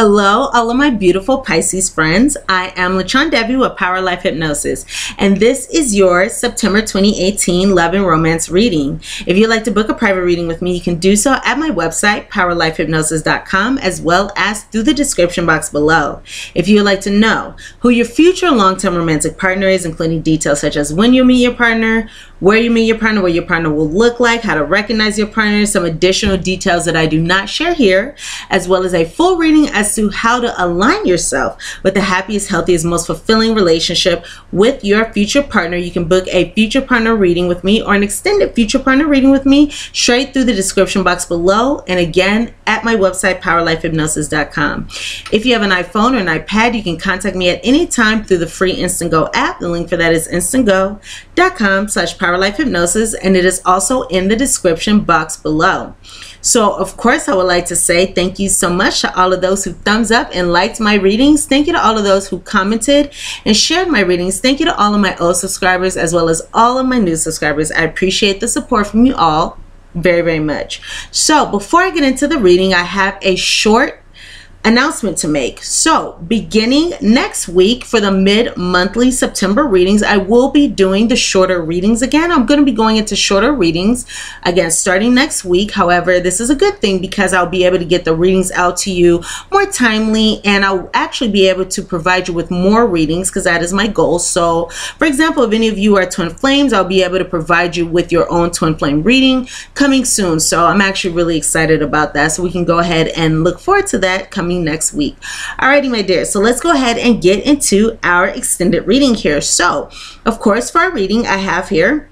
Hello, all of my beautiful Pisces friends. I am LaChondevi with Power Life Hypnosis, and this is your September 2018 Love and Romance reading. If you'd like to book a private reading with me, you can do so at my website, POWERLIFEHYPNOSIS.com, as well as through the description box below. If you would like to know who your future long-term romantic partner is, including details such as when you meet your partner, where you meet your partner, what your partner will look like, how to recognize your partner, some additional details that I do not share here, as well as a full reading as to how to align yourself with the happiest, healthiest, most fulfilling relationship with your future partner. You can book a future partner reading with me or an extended future partner reading with me straight through the description box below, and again at my website, PowerLifeHypnosis.com. If you have an iPhone or an iPad, you can contact me at any time through the free Instant Go app. The link for that is instantgo.com/PowerLifeHypnosis, and it is also in the description box below. So, of course, I would like to say thank you so much to all of those who thumbs up and liked my readings. Thank you to all of those who commented and shared my readings. Thank you to all of my old subscribers as well as all of my new subscribers. I appreciate the support from you all very, very much. So, before I get into the reading, I have a short announcement to make. So beginning next week for the mid-monthly September readings, I will be doing the shorter readings again. I'm going to be going into shorter readings again starting next week. However, this is a good thing because I'll be able to get the readings out to you more timely, and I'll actually be able to provide you with more readings because that is my goal. So for example, if any of you are twin flames, I'll be able to provide you with your own twin flame reading coming soon. So I'm actually really excited about that. So we can go ahead and look forward to that coming next week. Alrighty, my dear, so let's go ahead and get into our extended reading here. So of course, for our reading, I have here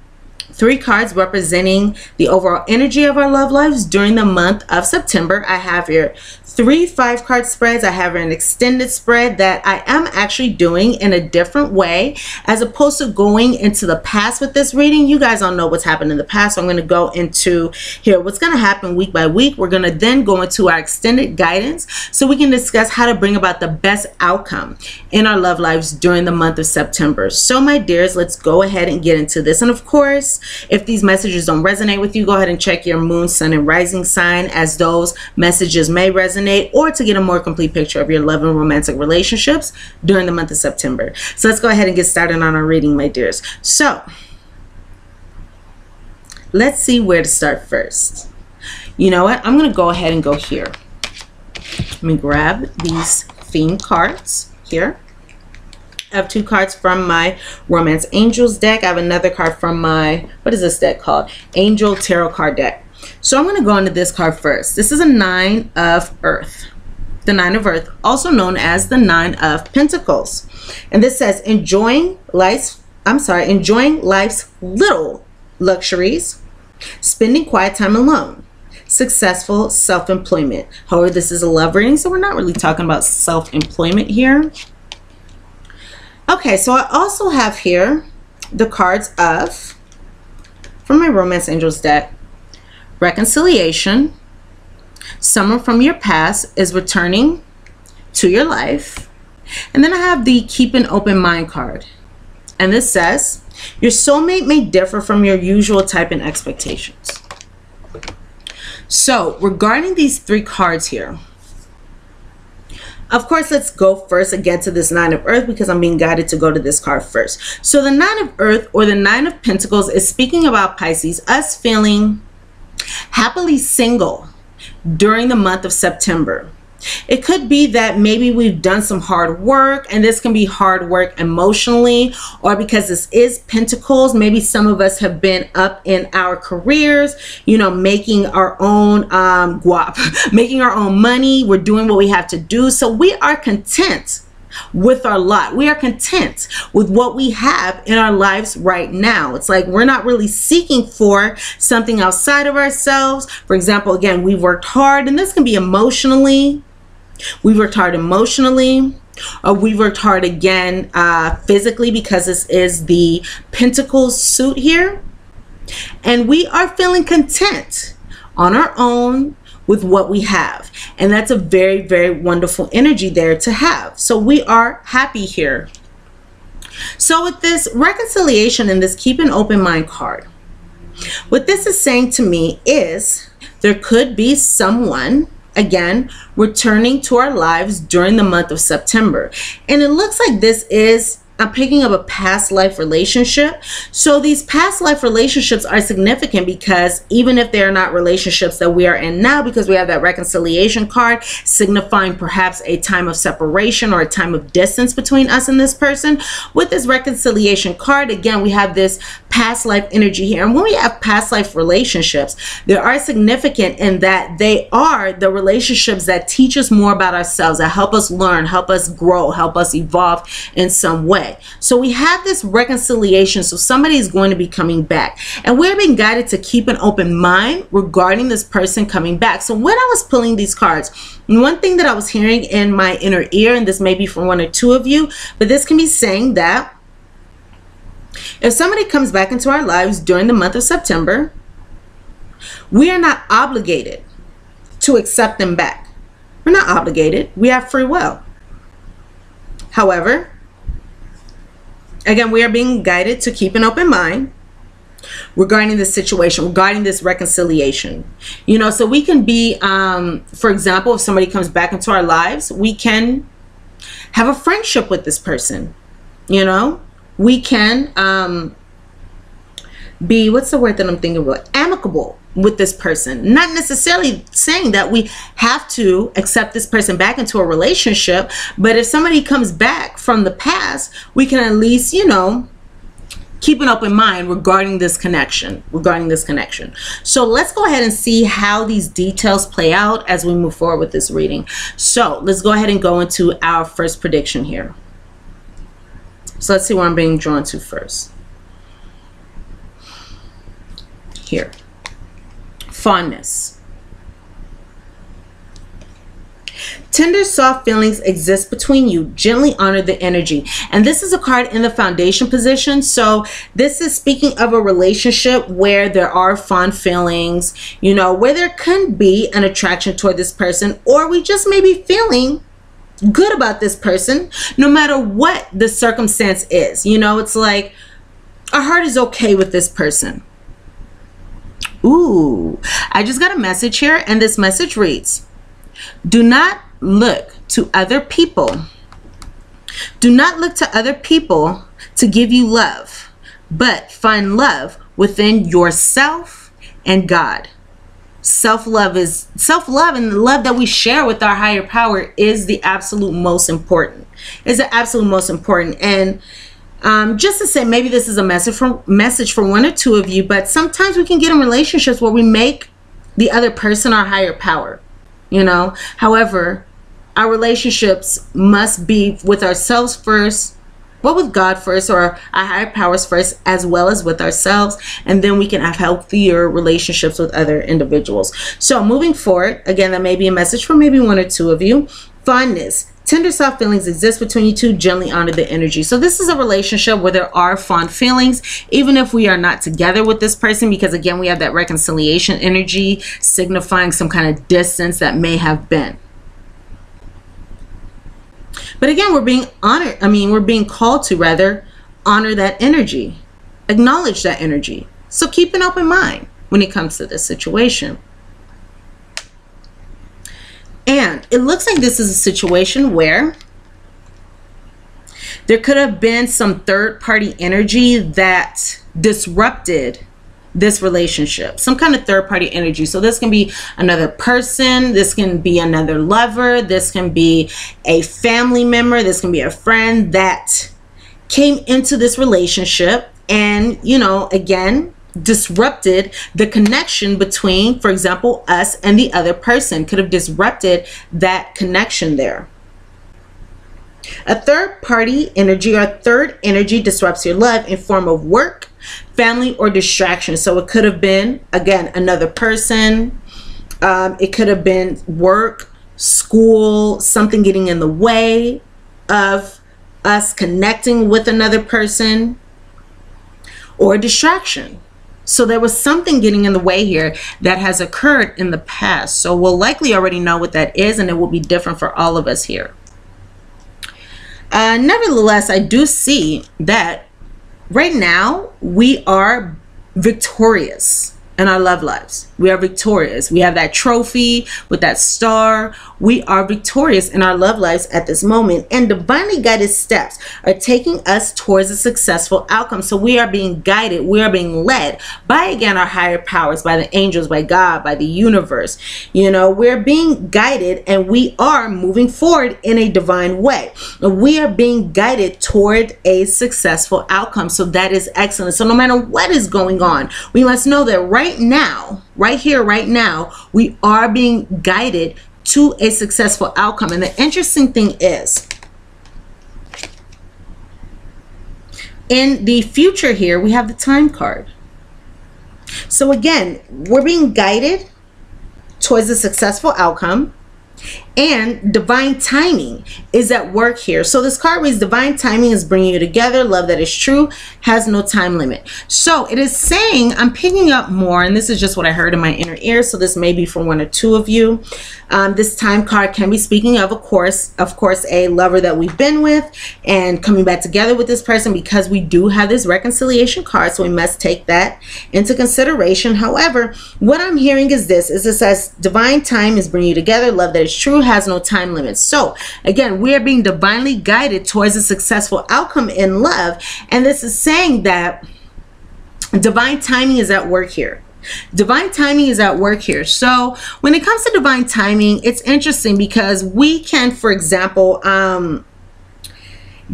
3 cards representing the overall energy of our love lives during the month of September. I have here 3 5-card spreads. I have an extended spread that I am actually doing in a different way as opposed to going into the past with this reading. You guys all know what's happened in the past, so I'm going to go into here what's going to happen week by week. We're going to then go into our extended guidance so we can discuss how to bring about the best outcome in our love lives during the month of September. So my dears, let's go ahead and get into this. And of course, if these messages don't resonate with you, go ahead and check your moon, sun, and rising sign, as those messages may resonate, or to get a more complete picture of your love and romantic relationships during the month of September. So let's go ahead and get started on our reading, my dears. So let's see where to start first. You know what? I'm going to go ahead and go here. Let me grab these theme cards here. I have 2 cards from my Romance Angels deck. I have another card from my, what is this deck called? Angel Tarot card deck. So I'm going to go into this card first. This is a 9 of Earth. The 9 of Earth, also known as the 9 of Pentacles. And this says enjoying life's little luxuries, spending quiet time alone, successful self-employment. However, this is a love reading, so we're not really talking about self-employment here. Okay, so I also have here the cards of, from my Romance Angels deck, reconciliation. Someone from your past is returning to your life. And then I have the keep an open mind card. And this says, your soulmate may differ from your usual type and expectations. So regarding these 3 cards here, of course, let's go first again to this 9 of Earth because I'm being guided to go to this card first. So the 9 of Earth, or the 9 of Pentacles, is speaking about Pisces, us feeling happily single during the month of September. It could be that maybe we've done some hard work, and this can be hard work emotionally, or because this is Pentacles, maybe some of us have been up in our careers, you know, making our own guap, making our own money. We're doing what we have to do. So we are content with our lot. We are content with what we have in our lives right now. It's like we're not really seeking for something outside of ourselves. For example, again, we've worked hard, and this can be emotionally. We've worked hard emotionally, or we've worked hard again physically, because this is the Pentacles suit here. And we are feeling content on our own with what we have. And that's a very, very wonderful energy there to have. So we are happy here. So with this reconciliation and this keep an open mind card, what this is saying to me is there could be someone again, returning to our lives during the month of September. And it looks like this is, I'm picking up a past life relationship. So these past life relationships are significant because even if they're not relationships that we are in now, because we have that reconciliation card signifying perhaps a time of separation or a time of distance between us and this person, with this reconciliation card, again, we have this past life energy here. And when we have past life relationships, they are significant in that they are the relationships that teach us more about ourselves, that help us learn, help us grow, help us evolve in some way. So we have this reconciliation. So somebody is going to be coming back, and we're being guided to keep an open mind regarding this person coming back. So when I was pulling these cards, one thing that I was hearing in my inner ear, and this may be from one or two of you, but this can be saying that if somebody comes back into our lives during the month of September, we are not obligated to accept them back. We're not obligated. We have free will. However, again, we are being guided to keep an open mind regarding this situation, regarding this reconciliation. You know, so we can be, for example, if somebody comes back into our lives, we can have a friendship with this person. You know, we can be, what's the word that I'm thinking about? Amicable with this person. Not necessarily saying that we have to accept this person back into a relationship, but if somebody comes back from the past, we can at least, you know, keep an open mind regarding this connection, So let's go ahead and see how these details play out as we move forward with this reading. So let's go ahead and go into our first prediction here. So let's see where I'm being drawn to first. Here. Fondness. Tender, soft feelings exist between you. Gently honor the energy. And this is a card in the foundation position. So this is speaking of a relationship where there are fond feelings, you know, where there can be an attraction toward this person, or we just may be feeling good about this person, no matter what the circumstance is. You know, it's like our heart is okay with this person. Ooh, I just got a message here, and this message reads, do not look to other people. Do not look to other people to give you love, but find love within yourself and God. Self-love and the love that we share with our higher power is the absolute most important. And just to say, maybe this is a message for one or two of you, but sometimes we can get in relationships where we make the other person our higher power, you know. However, our relationships must be with ourselves first, well, with God first, or our higher powers first, as well as with ourselves, and then we can have healthier relationships with other individuals. So moving forward, again, that may be a message for maybe one or two of you. Fondness. Tender, soft feelings exist between you two. Gently honor the energy. So this is a relationship where there are fond feelings, even if we are not together with this person, because again, we have that reconciliation energy signifying some kind of distance that may have been. But again, we're being honored. We're being called to rather honor that energy, acknowledge that energy. So keep an open mind when it comes to this situation. And it looks like this is a situation where there could have been some third-party energy that disrupted this relationship, some kind of third-party energy. So this can be another person, this can be another lover, this can be a family member, this can be a friend that came into this relationship and, you know, again, disrupted the connection between, for example, us and the other person. Could have disrupted that connection there. A third party energy or third energy disrupts your love in form of work, family, or distraction. So it could have been, again, another person. It could have been work, school, something getting in the way of us connecting with another person, or distraction. So there was something getting in the way here that has occurred in the past. So we'll likely already know what that is, and it will be different for all of us here. Nevertheless, I do see that right now we are victorious in our love lives. We are victorious. We have that trophy with that star. We are victorious in our love lives at this moment. And divinely guided steps are taking us towards a successful outcome. So we are being guided. We are being led by, again, our higher powers, by the angels, by God, by the universe. You know, we're being guided and we are moving forward in a divine way. We are being guided toward a successful outcome. So that is excellent. So no matter what is going on, we must know that right now, right here, right now, we are being guided to a successful outcome. And the interesting thing is, in the future here, we have the time card. So again, we're being guided towards a successful outcome. And divine timing is at work here. So this card reads, divine timing is bringing you together. Love that is true, has no time limit. So it is saying, I'm picking up more, and this is just what I heard in my inner ear, so this may be for one or two of you. This time card can be speaking of course, a lover that we've been with and coming back together with this person, because we do have this reconciliation card, so we must take that into consideration. However, what I'm hearing is this, it says divine time is bringing you together. Love that is true, has no time limits. So again, we are being divinely guided towards a successful outcome in love, and this is saying that divine timing is at work here. Divine timing is at work here. So when it comes to divine timing, it's interesting because we can, for example,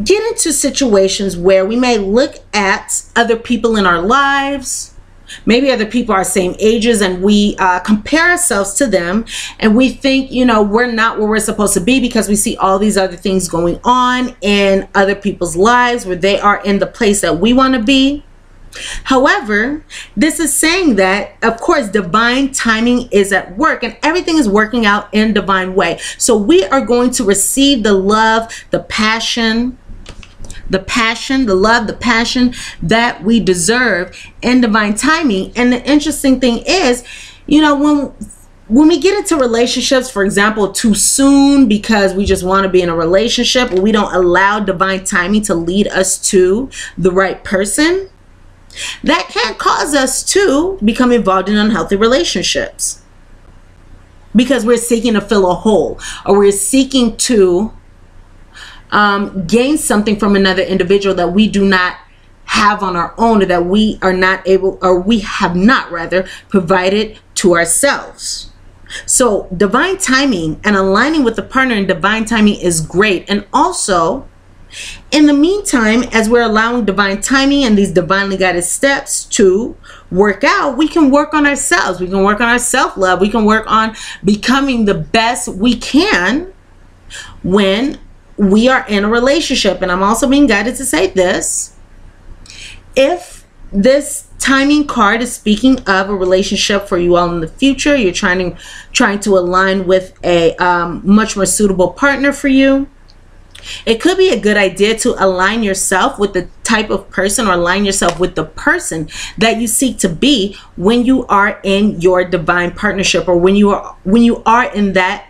get into situations where we may look at other people in our lives. Maybe other people are same ages, and we compare ourselves to them, and we think, you know, we're not where we're supposed to be because we see all these other things going on in other people's lives where they are in the place that we want to be. However, this is saying that, of course, divine timing is at work and everything is working out in divine way. So we are going to receive the love, the passion, the love, the passion that we deserve in divine timing. And the interesting thing is, you know, when we get into relationships, for example, too soon because we just want to be in a relationship, or we don't allow divine timing to lead us to the right person, that can cause us to become involved in unhealthy relationships because we're seeking to fill a hole, or we're seeking to gain something from another individual that we do not have on our own, or that we are not able, or we have not rather provided to ourselves. So divine timing and aligning with the partner in divine timing is great. And also, in the meantime, as we're allowing divine timing and these divinely guided steps to work out, we can work on ourselves. We can work on our self-love. We can work on becoming the best we can when we are in a relationship. And I'm also being guided to say this: if this timing card is speaking of a relationship for you all in the future, you're trying to align with a much more suitable partner for you, it could be a good idea to align yourself with the type of person, or align yourself with the person that you seek to be when you are in your divine partnership, or when you are in that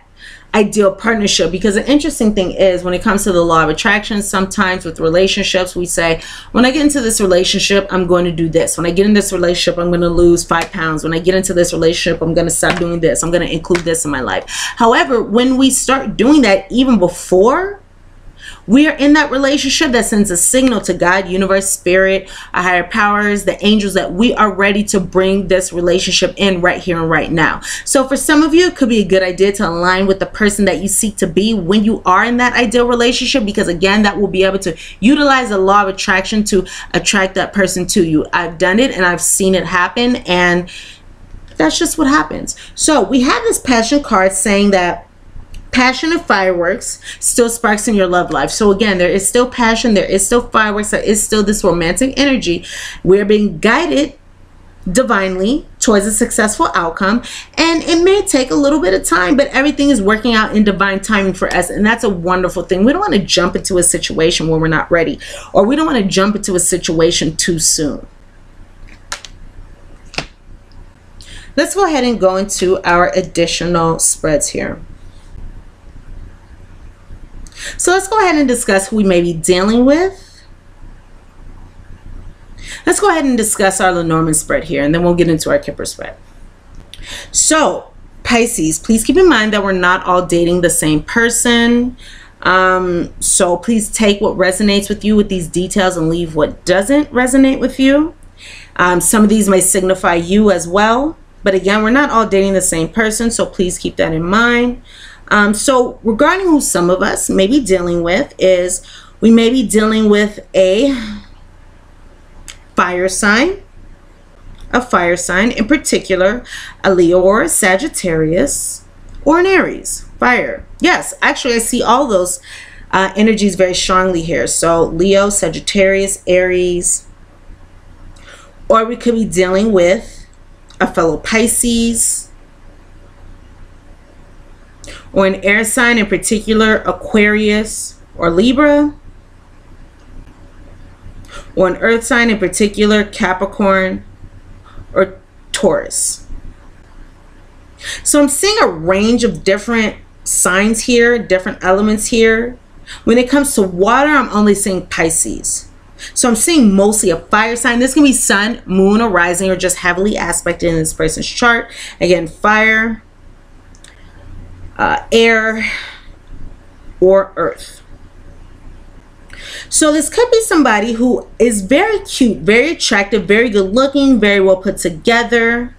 ideal partnership. Because the interesting thing is, when it comes to the law of attraction, sometimes with relationships we say, when I get into this relationship, I'm going to do this. When I get in this relationship, I'm going to lose 5 pounds. When I get into this relationship, I'm going to stop doing this. I'm going to include this in my life. However, when we start doing that even before we are in that relationship, that sends a signal to God, universe, spirit, our higher powers, the angels, that we are ready to bring this relationship in right here and right now. So for some of you, it could be a good idea to align with the person that you seek to be when you are in that ideal relationship, because again, that will be able to utilize the law of attraction to attract that person to you. I've done it and I've seen it happen, and that's just what happens. So we have this passion card saying that passion and fireworks still sparks in your love life. So again, there is still passion, there is still fireworks, there is still this romantic energy. We're being guided divinely towards a successful outcome, and it may take a little bit of time, but everything is working out in divine timing for us, and that's a wonderful thing. We don't want to jump into a situation when we're not ready, or we don't want to jump into a situation too soon. Let's go ahead and go into our additional spreads here. So let's go ahead and discuss who we may be dealing with. Let's go ahead and discuss our Lenormand spread here, and then we'll get into our Kipper spread. So Pisces, please keep in mind that we're not all dating the same person. So please take what resonates with you with these details and leave what doesn't resonate with you. Some of these may signify you as well. But again, we're not all dating the same person, so please keep that in mind. So regarding who some of us may be dealing with is, we may be dealing with a fire sign. A fire sign, in particular, a Leo or a Sagittarius or an Aries. Fire. Yes, actually I see all those energies very strongly here. So Leo, Sagittarius, Aries. Or we could be dealing with a fellow Pisces, or an air sign, in particular Aquarius or Libra, or an earth sign, in particular Capricorn or Taurus. So I'm seeing a range of different signs here, different elements here. When it comes to water, I'm only seeing Pisces. So I'm seeing mostly a fire sign. This can be sun, moon, or rising, or just heavily aspected in this person's chart. Again, fire, air, or earth. So this could be somebody who is very cute, very attractive, very good looking, very well put together.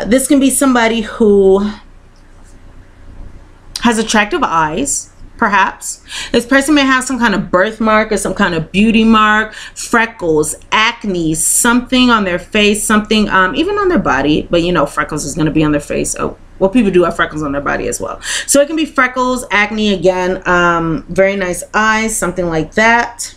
This can be somebody who has attractive eyes, perhaps. This person may have some kind of birthmark or some kind of beauty mark, freckles, acne, something on their face, something even on their body. But you know, freckles is going to be on their face. Oh, well, people do have freckles on their body as well. So it can be freckles, acne, again, very nice eyes, something like that.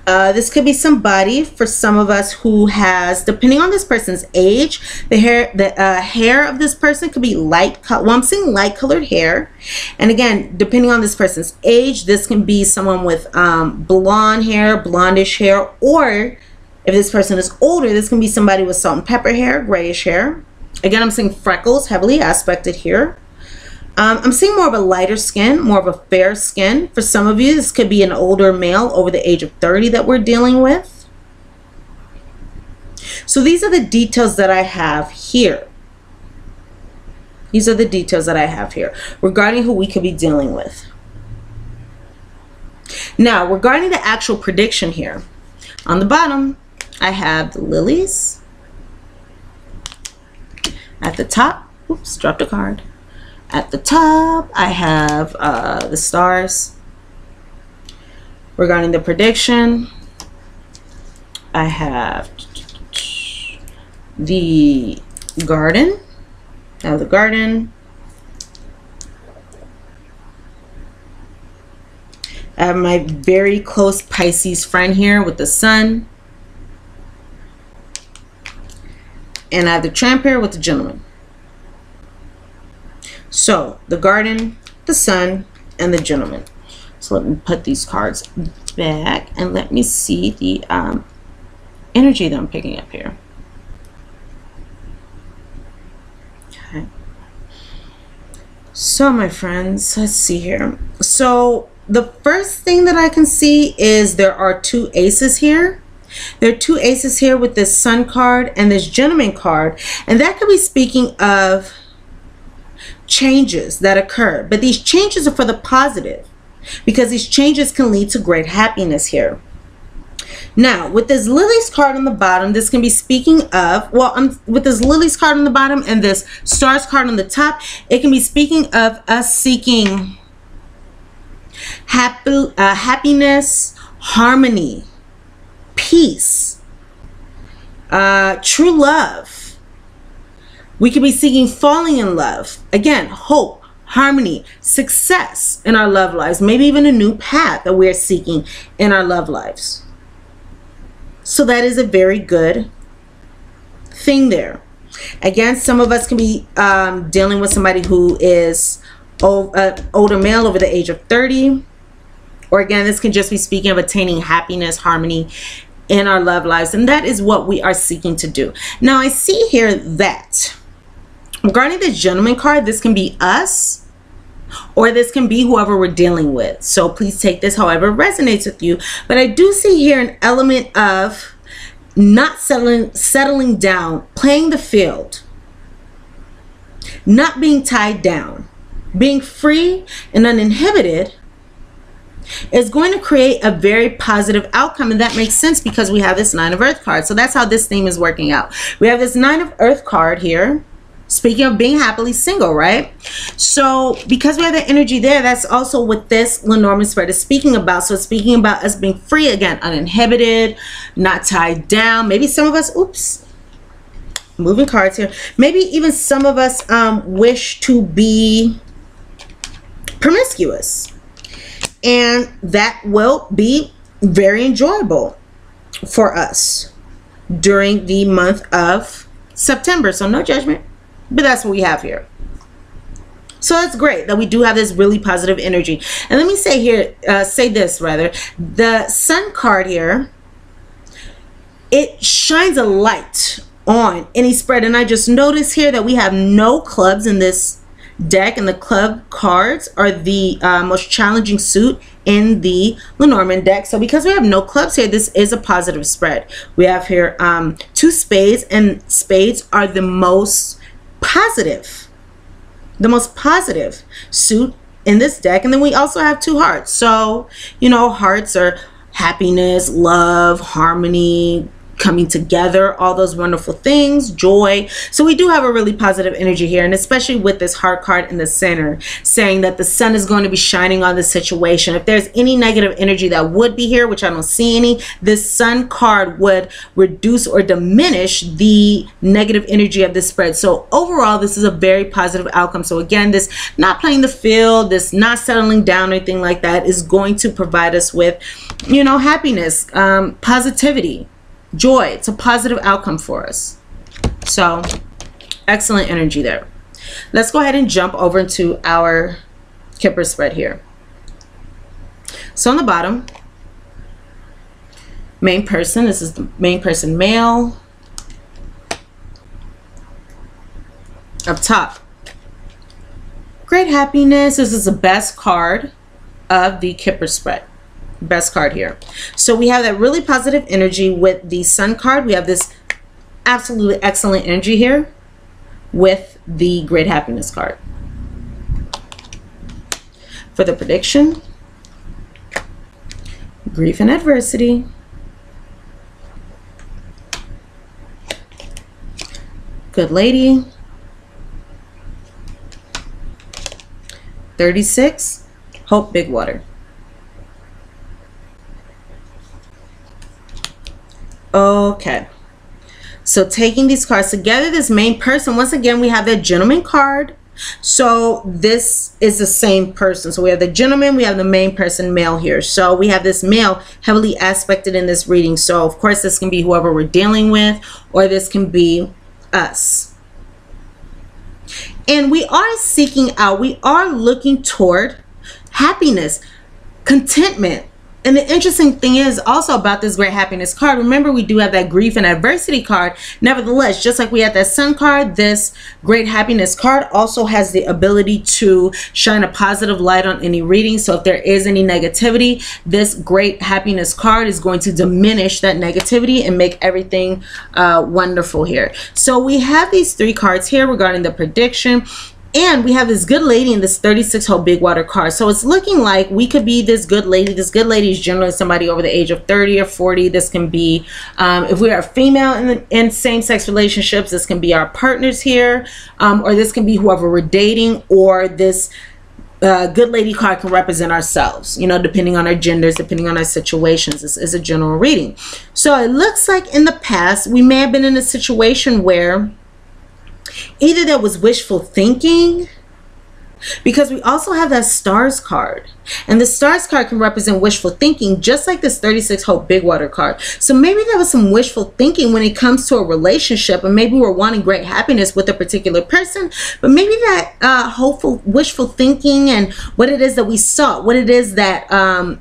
This could be somebody, for some of us, who has, depending on this person's age, the hair of this person could be light color. Well, I'm seeing light colored hair. And again, depending on this person's age, this can be someone with blonde hair, blondish hair, or if this person is older, this can be somebody with salt and pepper hair, grayish hair. Again, I'm seeing freckles, heavily aspected here. I'm seeing more of a lighter skin, more of a fair skin. For some of you, this could be an older male over the age of 30 that we're dealing with. So these are the details that I have here. These are the details that I have here regarding who we could be dealing with. Now, regarding the actual prediction here, on the bottom, I have the lilies. At the top, oops, dropped a card. At the top, I have the stars. Regarding the prediction, I have the garden. I have the garden. I have my very close Pisces friend here with the sun. And I have the tramp here with the gentleman. So the garden, the sun, and the gentleman. So let me put these cards back and let me see the energy that I'm picking up here. Okay. So my friends, let's see here. So the first thing that I can see is there are two aces here. There are two aces here with this sun card and this gentleman card. And that could be speaking of changes that occur, but these changes are for the positive, because these changes can lead to great happiness here. Now, with this lilies card on the bottom, this can be speaking of, well, with this lilies card on the bottom and this stars card on the top, it can be speaking of us seeking happiness, harmony, peace, true love. We could be seeking falling in love. Again, hope, harmony, success in our love lives. Maybe even a new path that we're seeking in our love lives. So that is a very good thing there. Again, some of us can be dealing with somebody who is older male over the age of 30. Or again, this can just be speaking of attaining happiness, harmony in our love lives. And that is what we are seeking to do. Now, I see here that regarding the gentleman card, this can be us, or this can be whoever we're dealing with. So please take this however resonates with you. But I do see here an element of not settling down, playing the field, not being tied down, being free and uninhibited is going to create a very positive outcome. And that makes sense because we have this 9 of Earth card. So that's how this theme is working out. We have this 9 of Earth card here. Speaking of being happily single, right? So because we have the energy there, that's also what this Lenormand spread is speaking about. So it's speaking about us being free, again, uninhibited, not tied down. Maybe some of us, oops, moving cards here. Maybe even some of us wish to be promiscuous. And that will be very enjoyable for us during the month of September. So no judgment. But that's what we have here. So that's great that we do have this really positive energy. And let me say here, say this rather, the Sun card here, it shines a light on any spread. And I just noticed here that we have no clubs in this deck, and the club cards are the most challenging suit in the Lenormand deck. So because we have no clubs here, this is a positive spread. We have here 2 spades, and spades are the most positive suit in this deck. And then we also have 2 hearts. So, you know, hearts are happiness, love, harmony, coming together, all those wonderful things, joy. So we do have a really positive energy here, and especially with this heart card in the center saying that the sun is going to be shining on the situation. If there's any negative energy that would be here, which I don't see any, this sun card would reduce or diminish the negative energy of this spread. So overall, this is a very positive outcome. So again, this not playing the field, this not settling down or anything like that is going to provide us with, you know, happiness, positivity, joy. It's a positive outcome for us. So excellent energy there. Let's go ahead and jump over into our Kipper spread here. So on the bottom, main person, this is the main person male. Up top, great happiness. This is the best card of the Kipper spread. Best card here. So we have that really positive energy with the Sun card. We have this absolutely excellent energy here with the great happiness card. For the prediction, grief and adversity, good lady, 36, hope, big water. Okay, so taking these cards together, this main person, once again, we have the gentleman card. So this is the same person. So we have the gentleman, we have the main person male here. So we have this male heavily aspected in this reading. So of course, this can be whoever we're dealing with, or this can be us. And we are seeking out, we are looking toward happiness, contentment. And the interesting thing is also about this great happiness card, remember we do have that grief and adversity card. Nevertheless, just like we had that sun card, this great happiness card also has the ability to shine a positive light on any reading. So if there is any negativity, this great happiness card is going to diminish that negativity and make everything wonderful here. So we have these 3 cards here regarding the prediction. And we have this good lady in this 36-hole big water card. So it's looking like we could be this good lady. This good lady is generally somebody over the age of 30 or 40. This can be, if we are female in same-sex relationships, this can be our partners here. Or this can be whoever we're dating. Or this good lady card can represent ourselves, you know, depending on our genders, depending on our situations. This is a general reading. So it looks like in the past, we may have been in a situation where either there was wishful thinking, because we also have that stars card, and the stars card can represent wishful thinking, just like this 36-hole big water card. So maybe there was some wishful thinking when it comes to a relationship, and maybe we're wanting great happiness with a particular person, but maybe that hopeful wishful thinking and what it is that we sought, what it is that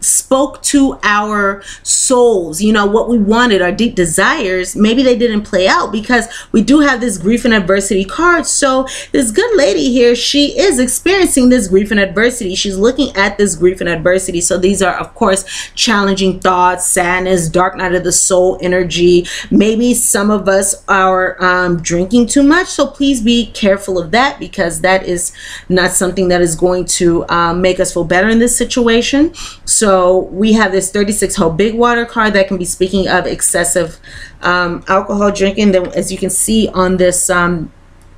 spoke to our souls, you know, what we wanted, our deep desires, maybe they didn't play out because we do have this grief and adversity card. So this good lady here, she is experiencing experiencing this grief and adversity. She's looking at this grief and adversity. So these are, of course, challenging thoughts, sadness, dark night of the soul energy. Maybe some of us are drinking too much. So please be careful of that, because that is not something that is going to make us feel better in this situation. So we have this 36-hole big water card that can be speaking of excessive alcohol drinking. Then, as you can see on this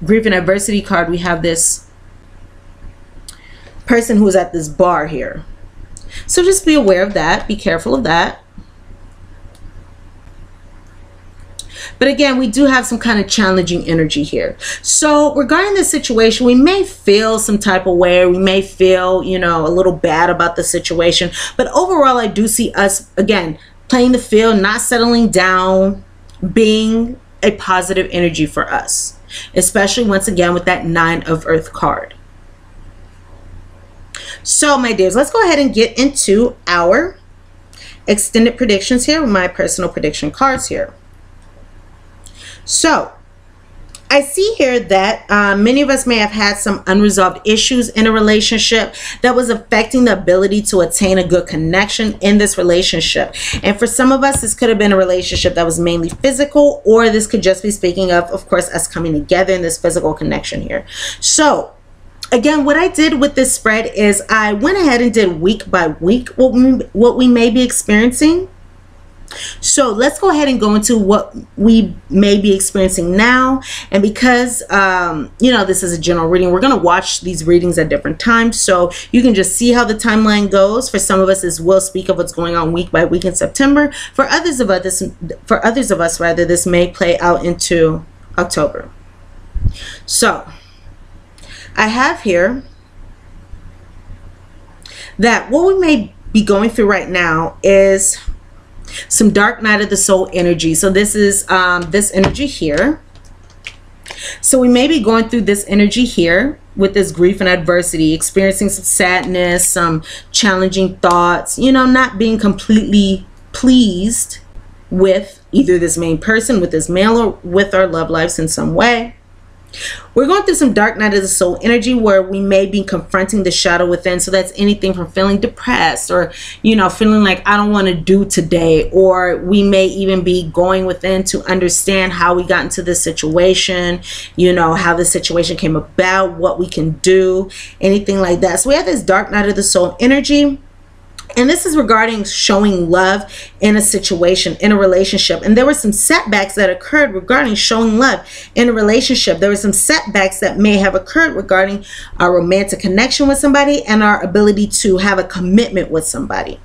grief and adversity card, we have this person who is at this bar here. So just be aware of that. Be careful of that. But again, we do have some kind of challenging energy here. So regarding this situation, we may feel some type of way. We may feel, you know, a little bad about the situation. But overall, I do see us, again, playing the field, not settling down, being a positive energy for us. Especially, once again, with that 9 of Earth card. So, my dears, let's go ahead and get into our extended predictions here with my personal prediction cards here. So, I see here that many of us may have had some unresolved issues in a relationship that was affecting the ability to attain a good connection in this relationship. And for some of us, this could have been a relationship that was mainly physical, or this could just be speaking of course, us coming together in this physical connection here. So, again, what I did with this spread is I went ahead and did week by week what we may be experiencing. So let's go ahead and go into what we may be experiencing now. And because, you know, this is a general reading, we're going to watch these readings at different times. So you can just see how the timeline goes. For some of us, this will speak of what's going on week by week in September. For others of us, rather, this may play out into October. So I have here that what we may be going through right now is some dark night of the soul energy. So this is this energy here. So we may be going through this energy here with this grief and adversity, experiencing some sadness, some challenging thoughts, you know, not being completely pleased with either this main person, with this male, or with our love lives in some way. We're going through some dark night of the soul energy where we may be confronting the shadow within. So that's anything from feeling depressed, or, you know, feeling like I don't want to do today. Or we may even be going within to understand how we got into this situation, you know, how this situation came about, what we can do, anything like that. So we have this dark night of the soul energy. And this is regarding showing love in a situation, in a relationship. And there were some setbacks that occurred regarding showing love in a relationship. There were some setbacks that may have occurred regarding our romantic connection with somebody and our ability to have a commitment with somebody.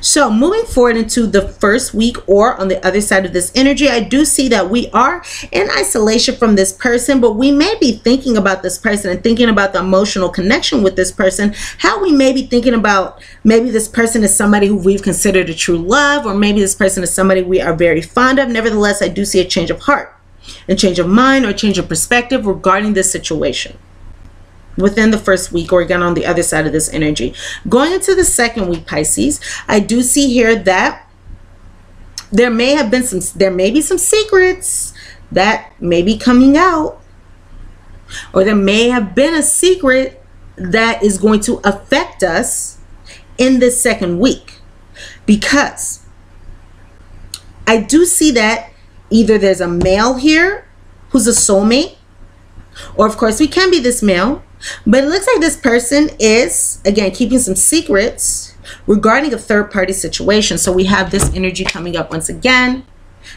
So moving forward into the first week, or on the other side of this energy, I do see that we are in isolation from this person, but we may be thinking about this person and thinking about the emotional connection with this person, how we may be thinking about maybe this person is somebody who we've considered a true love, or maybe this person is somebody we are very fond of. Nevertheless, I do see a change of heart, a change of mind, or a change of perspective regarding this situation within the first week, or again on the other side of this energy. Going into the second week, Pisces, I do see here that there may be some secrets that may be coming out, or there may have been a secret that is going to affect us in this second week, because I do see that either there's a male here who's a soulmate, or of course we can be this male, but it looks like this person is, again, keeping some secrets regarding a third-party situation. So we have this energy coming up once again,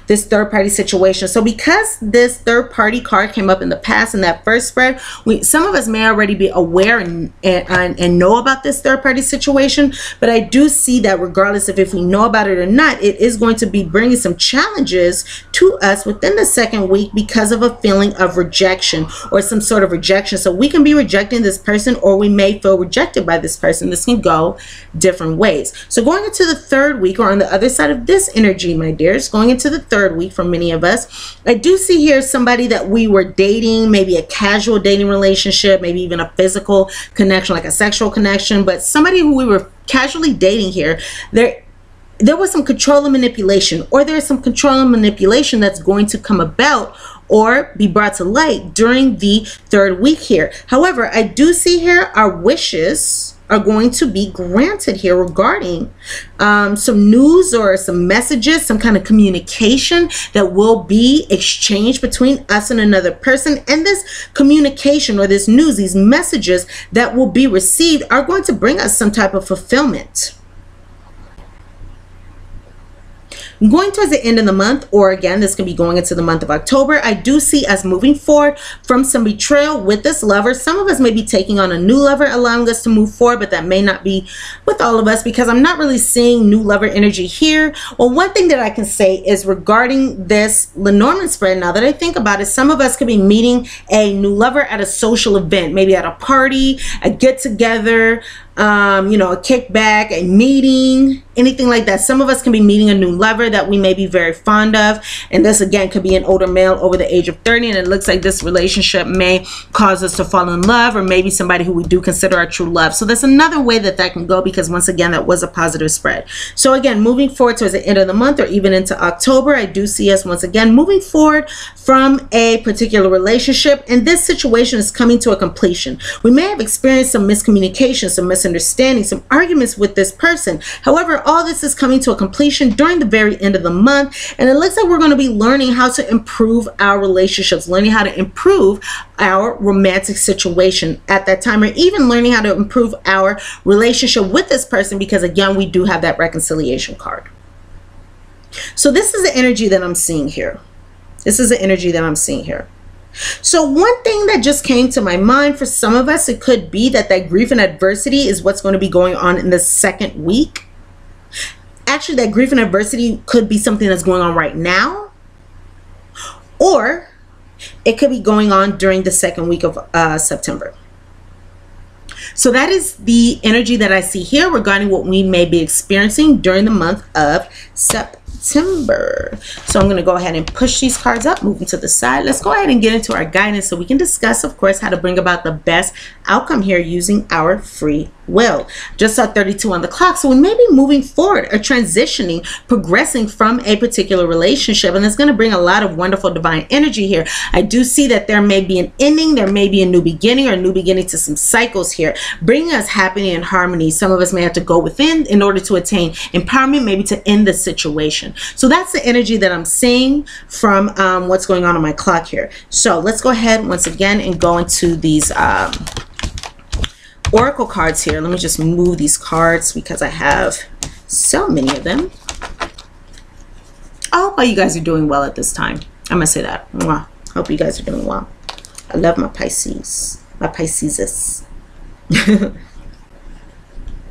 this third-party situation. So because this third-party card came up in the past in that first spread, some of us may already be aware and know about this third-party situation. But I do see that regardless of if we know about it or not, it is going to be bringing some challenges to us within the second week because of a feeling of rejection, or some sort of rejection. So we can be rejecting this person, or we may feel rejected by this person. This can go different ways. So going into the third week, or on the other side of this energy, my dears, going into the third week for many of us, I do see here somebody that we were dating, maybe a casual dating relationship, maybe even a physical connection, like a sexual connection, but somebody who we were casually dating here, there was some control and manipulation, or there's some control and manipulation that's going to come about or be brought to light during the 3rd week here. However, I do see here our wishes are going to be granted here regarding some news or some messages, some kind of communication that will be exchanged between us and another person. And this communication or this news, these messages that will be received are going to bring us some type of fulfillment. Going towards the end of the month, or again, this can be going into the month of October, I do see us moving forward from some betrayal with this lover. Some of us may be taking on a new lover, allowing us to move forward, but that may not be with all of us because I'm not really seeing new lover energy here. Well, one thing that I can say is regarding this Lenormand spread, now that I think about it, some of us could be meeting a new lover at a social event, maybe at a party, a get-together, you know, a kickback, a meeting, anything like that. Some of us can be meeting a new lover that we may be very fond of, and this again could be an older male over the age of 30, and it looks like this relationship may cause us to fall in love, or maybe somebody who we do consider our true love. So that's another way that that can go, because once again, that was a positive spread. So again, moving forward towards the end of the month or even into October, I do see us once again moving forward from a particular relationship, and this situation is coming to a completion. We may have experienced some miscommunication, some misunderstanding, some arguments with this person. However, all this is coming to a completion during the very end of the month, and it looks like we're going to be learning how to improve our relationships, learning how to improve our romantic situation at that time, or even learning how to improve our relationship with this person, because again, we do have that reconciliation card. So this is the energy that I'm seeing here. This is the energy that I'm seeing here. So one thing that just came to my mind for some of us, it could be that grief and adversity is what's going to be going on in the 2nd week. Actually, that grief and adversity could be something that's going on right now, or it could be going on during the 2nd week of September. So that is the energy that I see here regarding what we may be experiencing during the month of September. So I'm going to go ahead and push these cards up, move them to the side. Let's go ahead and get into our guidance so we can discuss, of course, how to bring about the best outcome here using our free will. Just saw 32 on the clock, so we may be moving forward or transitioning, progressing from a particular relationship, and it's going to bring a lot of wonderful divine energy here. I do see that there may be an ending, there may be a new beginning, or a new beginning to some cycles here, bringing us happiness and harmony. Some of us may have to go within in order to attain empowerment, maybe to end the situation. So that's the energy that I'm seeing from what's going on my clock here. So let's go ahead once again and go into these oracle cards here. Let me just move these cards because I have so many of them. I hope all you guys are doing well at this time. I'm gonna say that. Mwah. Hope you guys are doing well. I love my Pisces, my Pisceses.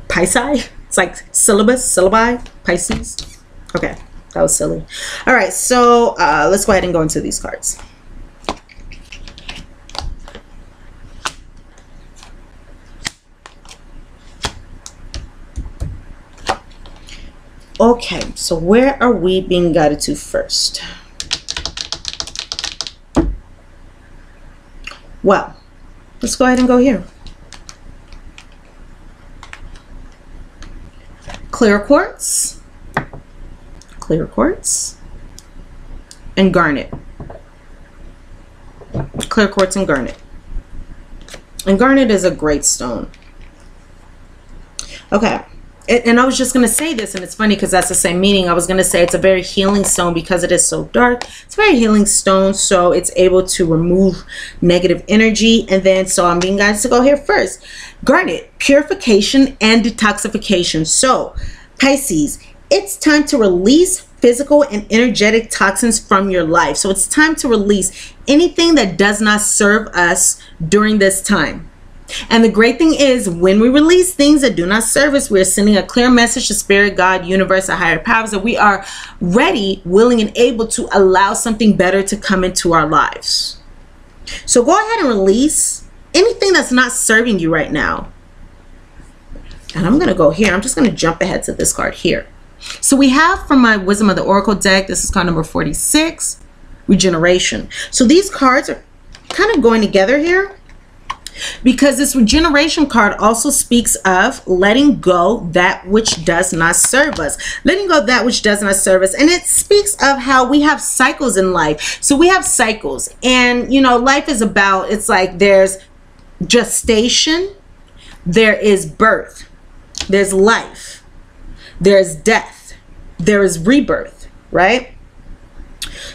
Pisces? It's like syllabi, Pisces. Okay, that was silly. All right, so let's go ahead and go into these cards. Okay, so where are we being guided to first? Well, let's go ahead and go here. Clear quartz, and garnet. Clear quartz and garnet. And garnet is a great stone. Okay. And I was just going to say this, and it's funny because that's the same meaning. I was going to say it's a very healing stone because it is so dark. It's a very healing stone, so it's able to remove negative energy. And then, so I'm being guided to go here first. Garnet, purification and detoxification. So, Pisces, it's time to release physical and energetic toxins from your life. So it's time to release anything that does not serve us during this time. And the great thing is, when we release things that do not serve us, we're sending a clear message to Spirit, God, universe, or higher powers that we are ready, willing, and able to allow something better to come into our lives. So go ahead and release anything that's not serving you right now. And I'm going to go here. I'm just going to jump ahead to this card here. So we have from my Wisdom of the Oracle deck, this is card number 46, regeneration. So these cards are kind of going together here. Because this regeneration card also speaks of letting go that which does not serve us. Letting go that which does not serve us. And it speaks of how we have cycles in life. So we have cycles. And, you know, life is about, it's like there's gestation, there is birth, there's life, there's death, there is rebirth, right?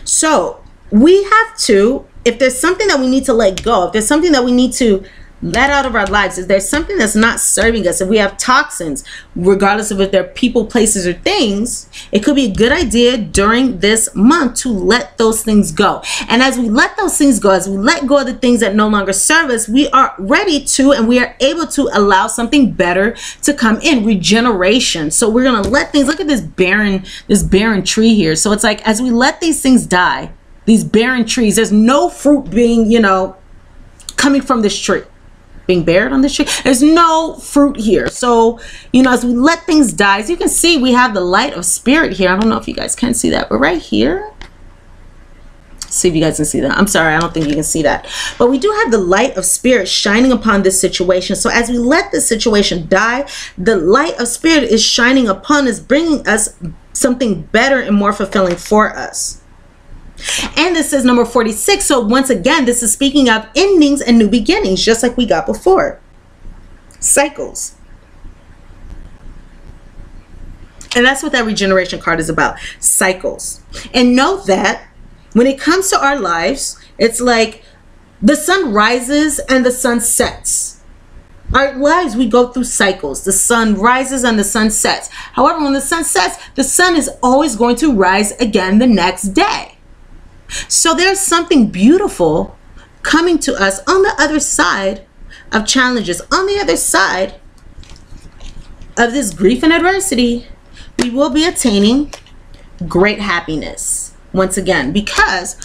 So we have to, if there's something that we need to let go, if there's something that we need to let out of our lives, if there's something that's not serving us, if we have toxins, regardless of if they're people, places, or things, it could be a good idea during this month to let those things go. And as we let those things go, as we let go of the things that no longer serve us, we are ready to, and we are able to allow something better to come in. Regeneration. So we're going to let things, look at this barren tree here. So it's like, as we let these things die, these barren trees, there's no fruit being, you know, coming from this tree, being buried on this tree. There's no fruit here. So, you know, as we let things die, as you can see, we have the light of spirit here. I don't know if you guys can see that, but right here, see if you guys can see that. I'm sorry, I don't think you can see that. But we do have the light of spirit shining upon this situation. So as we let this situation die, the light of spirit is shining upon us, bringing us something better and more fulfilling for us. And this is number 46. So once again, this is speaking of endings and new beginnings, just like we got before. Cycles. And that's what that regeneration card is about. Cycles. And know that when it comes to our lives, it's like the sun rises and the sun sets. Our lives, we go through cycles. The sun rises and the sun sets. However, when the sun sets, the sun is always going to rise again the next day. So there's something beautiful coming to us on the other side of challenges. On the other side of this grief and adversity, we will be attaining great happiness once again, because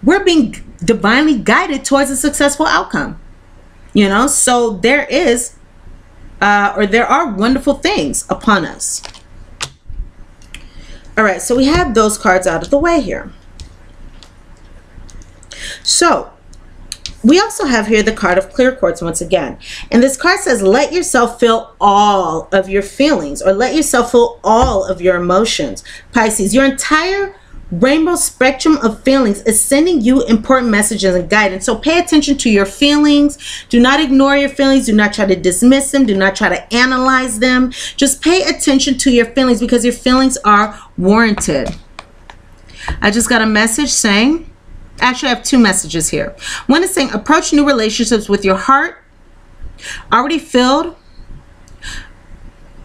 we're being divinely guided towards a successful outcome. You know, so there is there are wonderful things upon us. All right, so we have those cards out of the way here. So we also have here the card of clear quartz once again. And this card says, let yourself feel all of your feelings, or let yourself feel all of your emotions. Pisces, your entire rainbow spectrum of feelings is sending you important messages and guidance. So pay attention to your feelings. Do not ignore your feelings. Do not try to dismiss them. Do not try to analyze them. Just pay attention to your feelings, because your feelings are warranted. I just got a message saying, actually I have two messages here. One is saying, approach new relationships with your heart already filled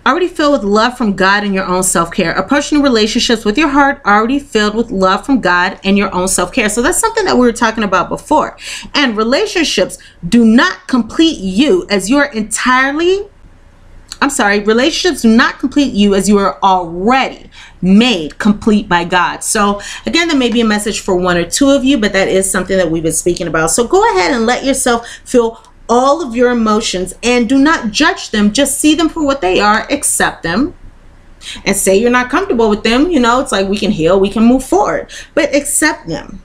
with love from God and your own self-care. Approach new relationships with your heart already filled with love from God and your own self-care. So that's something that we were talking about before. And relationships do not complete you as you are entirely, relationships do not complete you as you are already made complete by God. So again, there may be a message for one or two of you, but that is something that we've been speaking about. So go ahead and let yourself feel all of your emotions, and do not judge them. Just see them for what they are, accept them, and say you're not comfortable with them. You know, it's like we can heal, we can move forward, but accept them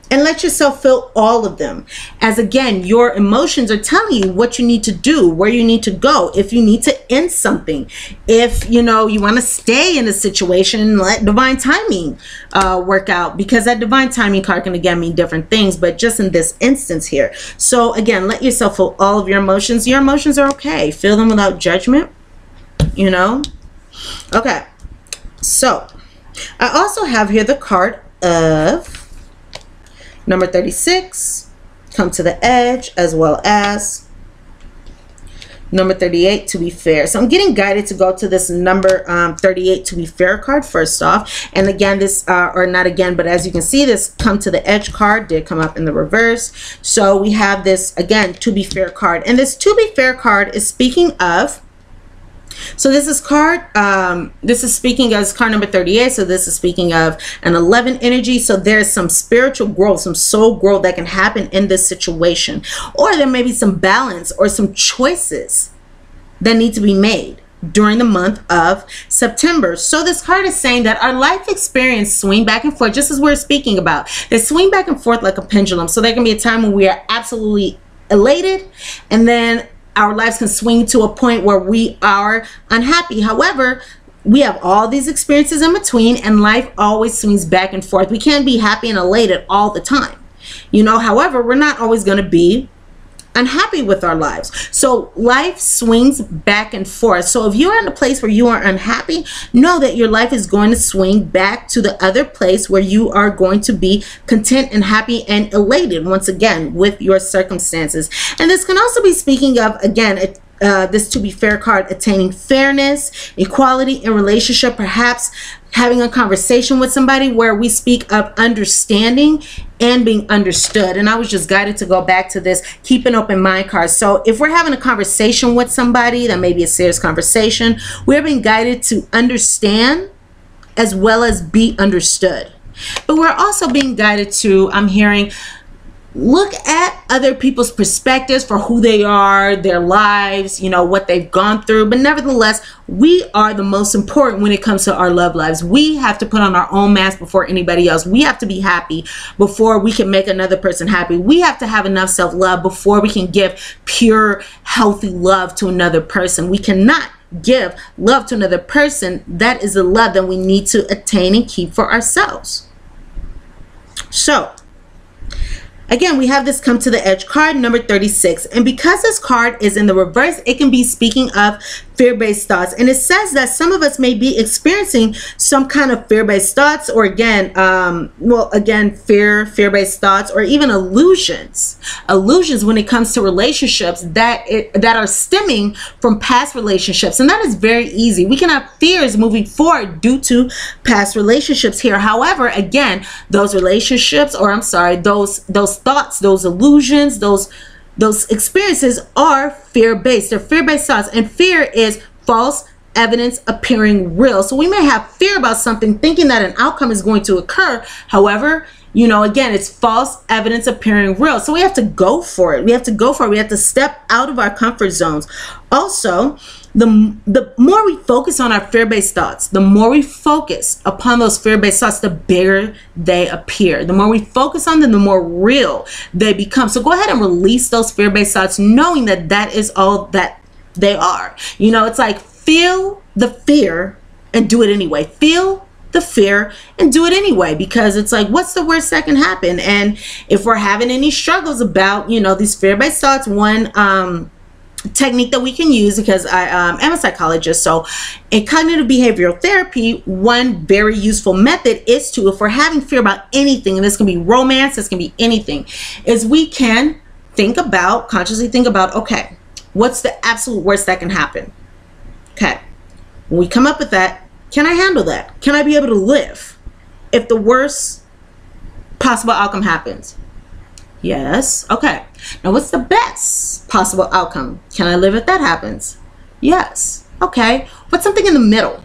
and let yourself feel all of them. As again, your emotions are telling you what you need to do, where you need to go, if you need to end something, if you know you want to stay in a situation, and let divine timing work out, because that divine timing card can again mean different things, but just in this instance here. So again, let yourself feel all of your emotions. Your emotions are okay. Feel them without judgment, you know. Okay, so I also have here the card of number 36, come to the edge, as well as number 38, to be fair. So I'm getting guided to go to this number 38, to be fair card first off. And again, this, or not again, but as you can see, this come to the edge card did come up in the reverse. So we have this, again, to be fair card. And this to be fair card is speaking of, so this is this is speaking as card number 38. So this is speaking of an 11 energy. So there's some spiritual growth, some soul growth that can happen in this situation. Or there may be some balance or some choices that need to be made during the month of September. So this card is saying that our life experience swing back and forth, just as we're speaking about. They swing back and forth like a pendulum. So there can be a time when we are absolutely elated, and then our lives can swing to a point where we are unhappy. However, we have all these experiences in between, and life always swings back and forth. We can't be happy and elated all the time, you know. However, we're not always going to be unhappy with our lives. So life swings back and forth. So if you're in a place where you are unhappy, know that your life is going to swing back to the other place where you are going to be content and happy and elated once again with your circumstances. And this can also be speaking of, again, this to be fair card, attaining fairness, equality in relationship, perhaps having a conversation with somebody where we speak of understanding and being understood. And I was just guided to go back to this keep an open mind card. So if we're having a conversation with somebody, that may be a serious conversation, we're being guided to understand as well as be understood. But we're also being guided to, I'm hearing, look at other people's perspectives for who they are, their lives, you know, what they've gone through. But nevertheless, we are the most important when it comes to our love lives. We have to put on our own mask before anybody else. We have to be happy before we can make another person happy. We have to have enough self-love before we can give pure, healthy love to another person. We cannot give love to another person. That is the love that we need to attain and keep for ourselves. So again, we have this come to the edge card, number 36. And because this card is in the reverse, it can be speaking of fear-based thoughts. And it says that some of us may be experiencing some kind of fear-based thoughts, or again, fear-based thoughts, or even illusions when it comes to relationships that are stemming from past relationships. And that is very easy. We can have fears moving forward due to past relationships here. However, again, those relationships, or I'm sorry, those thoughts, those illusions, those experiences are fear-based. They're fear-based thoughts, and fear is false evidence appearing real. So we may have fear about something, thinking that an outcome is going to occur. However, you know, again, it's false evidence appearing real. So we have to go for it. We have to go for it. We have to step out of our comfort zones. Also, the more we focus on our fear-based thoughts, the more we focus upon those fear-based thoughts, the bigger they appear. The more we focus on them, the more real they become. So go ahead and release those fear-based thoughts, knowing that that is all that they are. You know, it's like, feel the fear and do it anyway. Feel the fear and do it anyway, because it's like, what's the worst that can happen? And if we're having any struggles about, you know, these fear-based thoughts, one technique that we can use, because I am a psychologist, so in cognitive behavioral therapy, one very useful method is to, if we're having fear about anything, and this can be romance, this can be anything, is we can consciously think about, okay, what's the absolute worst that can happen? Okay, when we come up with that, can I handle that? Can I be able to live if the worst possible outcome happens? Yes. Okay. Now, what's the best possible outcome? Can I live if that happens? Yes. Okay. What's something in the middle?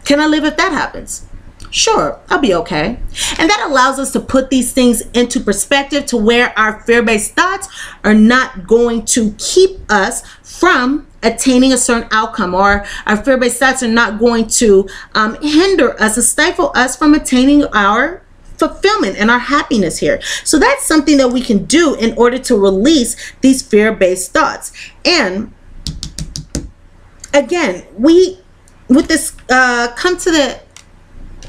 Can I live if that happens? Sure, I'll be okay. And that allows us to put these things into perspective to where our fear-based thoughts are not going to keep us from attaining a certain outcome, or our fear-based thoughts are not going to hinder us and stifle us from attaining our fulfillment and our happiness here. So that's something that we can do in order to release these fear-based thoughts. And again, we with this come to the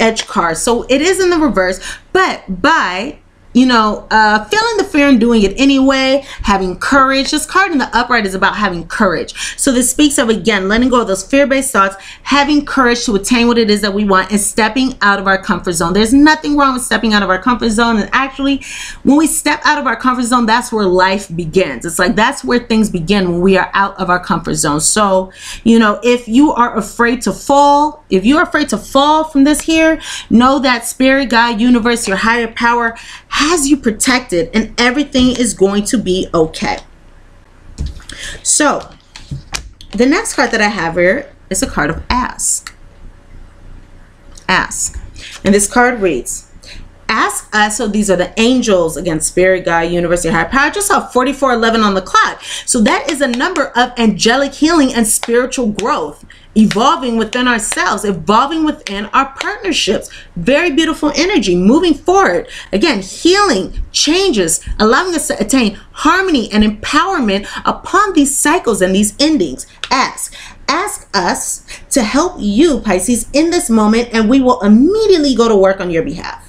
edge card. So it is in the reverse, but by feeling the fear and doing it anyway, having courage. This card in the upright is about having courage. So this speaks of, again, letting go of those fear-based thoughts, having courage to attain what it is that we want, and stepping out of our comfort zone. There's nothing wrong with stepping out of our comfort zone. And actually, when we step out of our comfort zone, that's where life begins. It's like, that's where things begin, when we are out of our comfort zone. So, if you are afraid to fall, from this here, know that Spirit, God, universe, your higher power has you protected, and everything is going to be okay. So the next card that I have here is a card of ask. And this card reads, Ask us. So these are the angels, again, spirit, God, university, higher power. I just saw 4411 on the clock. So that is a number of angelic healing and spiritual growth, evolving within ourselves, evolving within our partnerships. Very beautiful energy, moving forward. Again, healing, changes, allowing us to attain harmony and empowerment upon these cycles and these endings. Ask us to help you, Pisces, in this moment, and we will immediately go to work on your behalf.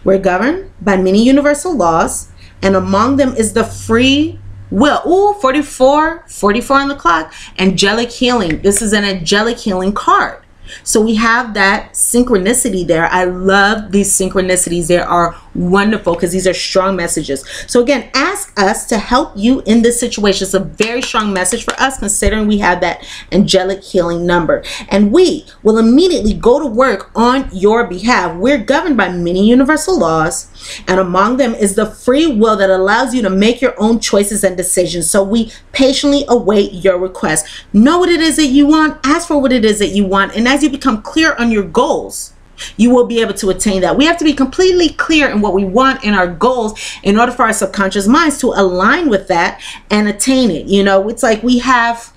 We're governed by many universal laws, and among them is the free will. Ooh, 44 on the clock. Angelic healing. This is an angelic healing card. So we have that synchronicity there. I love these synchronicities. They are wonderful because these are strong messages. So again, ask us to help you in this situation. It's a very strong message for us, considering we have that angelic healing number. And we will immediately go to work on your behalf. We're governed by many universal laws, and among them is the free will that allows you to make your own choices and decisions. So we patiently await your request. Know what it is that you want. Ask for what it is that you want. And as you become clear on your goals, you will be able to attain that. We have to be completely clear in what we want in our goals in order for our subconscious minds to align with that and attain it. You know, it's like we have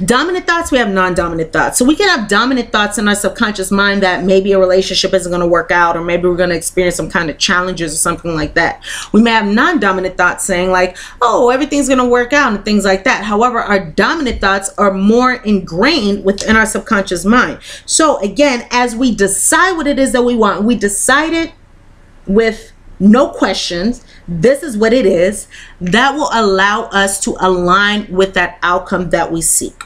dominant thoughts, we have non-dominant thoughts. So we can have dominant thoughts in our subconscious mind that maybe a relationship isn't going to work out, or maybe we're going to experience some kind of challenges or something like that. We may have non-dominant thoughts saying like, oh, everything's going to work out and things like that. However, our dominant thoughts are more ingrained within our subconscious mind. So again, as we decide what it is that we want, we decide it with no questions. This is what it is. That will allow us to align with that outcome that we seek.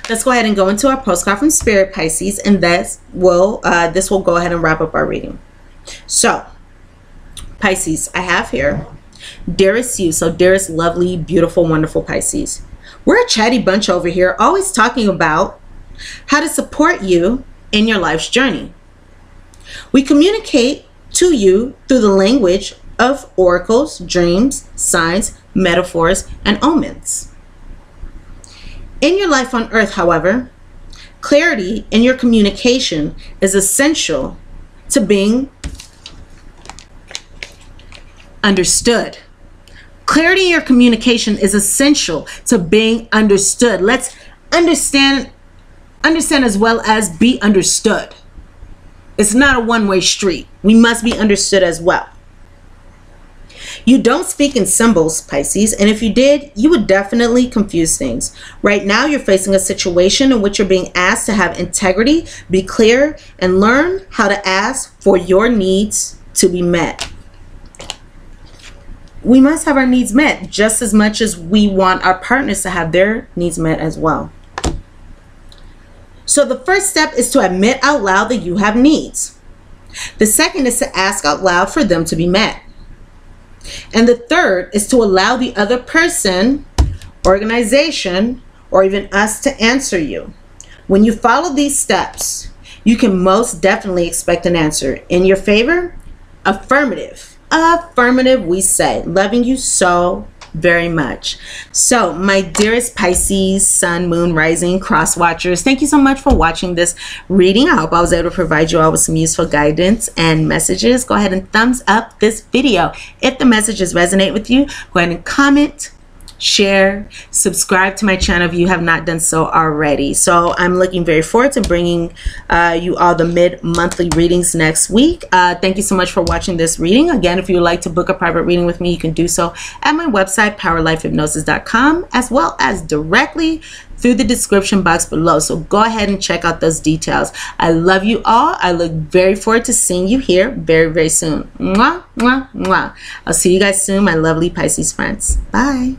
Let's go ahead and go into our postcard from Spirit, Pisces, and this will go ahead and wrap up our reading. So, Pisces, I have here, dearest you. So, dearest, lovely, beautiful, wonderful Pisces. We're a chatty bunch over here, always talking about how to support you in your life's journey. We communicate to you through the language of oracles, dreams, signs, metaphors, and omens. In your life on earth, however, clarity in your communication is essential to being understood. Clarity in your communication is essential to being understood. Let's understand as well as be understood. It's not a one-way street. We must be understood as well. You don't speak in symbols, Pisces, and if you did, you would definitely confuse things. Right now, you're facing a situation in which you're being asked to have integrity, be clear, and learn how to ask for your needs to be met. We must have our needs met just as much as we want our partners to have their needs met as well. So the first step is to admit out loud that you have needs. The second is to ask out loud for them to be met. And the third is to allow the other person, organization, or even us to answer you. When you follow these steps, you can most definitely expect an answer. In your favor, affirmative. Affirmative, we say. Loving you so very much. So my dearest Pisces, Sun, Moon, Rising, Cross Watchers, thank you so much for watching this reading. I hope I was able to provide you all with some useful guidance and messages. Go ahead and thumbs up this video. If the messages resonate with you, go ahead and comment, share, subscribe to my channel if you have not done so already. So I'm looking very forward to bringing you all the mid-monthly readings next week. Thank you so much for watching this reading. Again, if you would like to book a private reading with me, you can do so at my website, PowerLifeHypnosis.com, as well as directly through the description box below. So go ahead and check out those details. I love you all. I look very forward to seeing you here very, very soon. Mwah, mwah, mwah. I'll see you guys soon, my lovely Pisces friends. Bye.